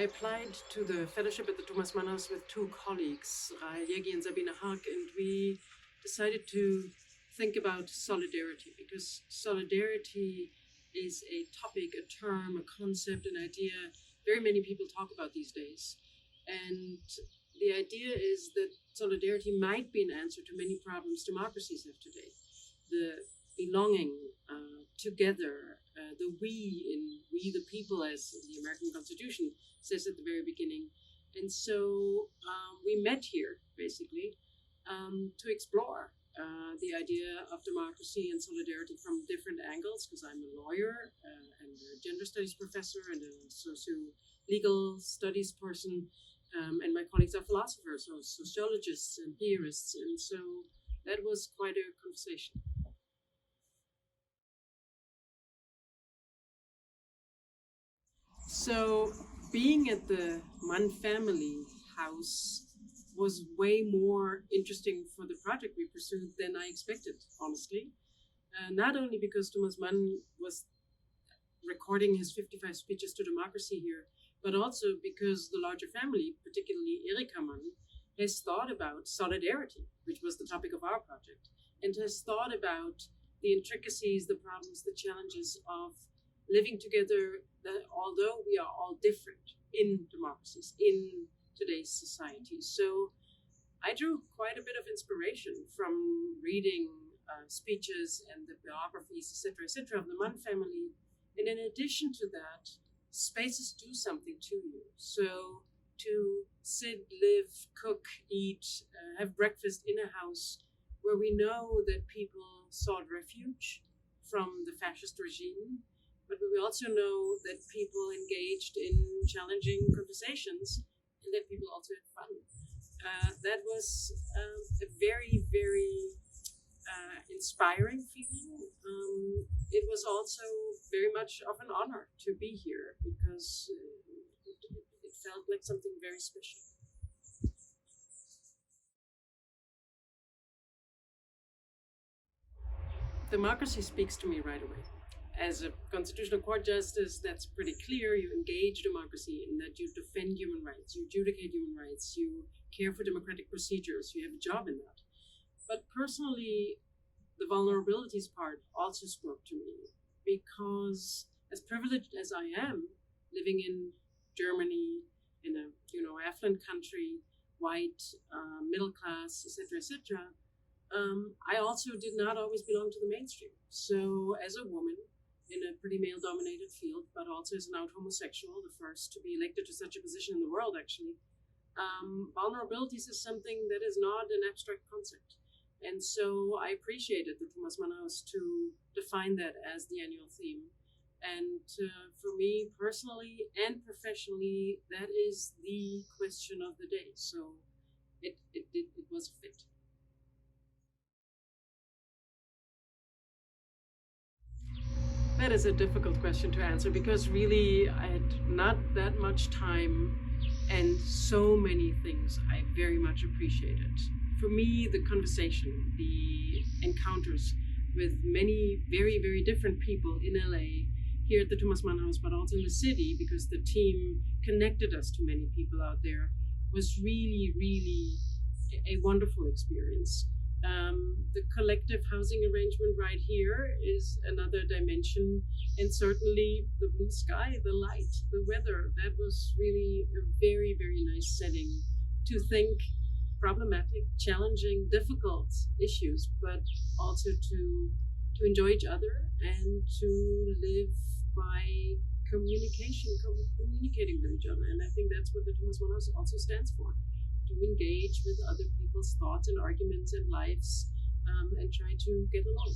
I applied to the fellowship at the Thomas Mann House with two colleagues, Rahel Yegi and Sabine Haag, and we decided to think about solidarity, because solidarity is a topic, a term, a concept, an idea very many people talk about these days. And the idea is that solidarity might be an answer to many problems democracies have today. The belonging together, the we the people, as the American Constitution says at the very beginning. And so we met here, basically, to explore the idea of democracy and solidarity from different angles, because I'm a lawyer and a gender studies professor and a socio-legal studies person, and my colleagues are philosophers, or sociologists and theorists, and so that was quite a conversation. So being at the Mann Family House was way more interesting for the project we pursued than I expected, honestly. Not only because Thomas Mann was recording his 55 speeches to democracy here, but also because the larger family, particularly Erika Mann, has thought about solidarity, which was the topic of our project, and has thought about the intricacies, the problems, the challenges of living together, that although we are all different in democracies, in today's society. So I drew quite a bit of inspiration from reading speeches and the biographies, etc., of the Mann family. And in addition to that, spaces do something to you. So to sit, live, cook, eat, have breakfast in a house where we know that people sought refuge from the fascist regime, but we also know that people engaged in challenging conversations and that people also had fun. That was a very, very inspiring feeling. It was also very much of an honor to be here, because it felt like something very special. Democracy speaks to me right away. As a constitutional court justice, that's pretty clear. You engage democracy in that you defend human rights, you adjudicate human rights, you care for democratic procedures, you have a job in that. But personally, the vulnerabilities part also spoke to me, because as privileged as I am, living in Germany, in a affluent country, white, middle class, etc., I also did not always belong to the mainstream. So as a woman in a pretty male-dominated field, but also as an out homosexual, the first to be elected to such a position in the world, actually, vulnerabilities is something that is not an abstract concept. And so I appreciated the Thomas Mann House to define that as the annual theme. And for me personally and professionally, that is the question of the day. So it was a fit. That is a difficult question to answer, because really I had not that much time and so many things I very much appreciated. For me, the conversation, the encounters with many very, very different people in LA, here at the Thomas Mann House, but also in the city, because the team connected us to many people out there, was really, really a wonderful experience. The collective housing arrangement right here is another dimension, and certainly the blue sky, the light, the weather, that was really a very, very nice setting to think problematic, challenging, difficult issues, but also to enjoy each other and to live by communicating with each other. And I think that's what the Thomas Mann House also stands for, to engage with other people's thoughts and arguments and lives, and try to get along.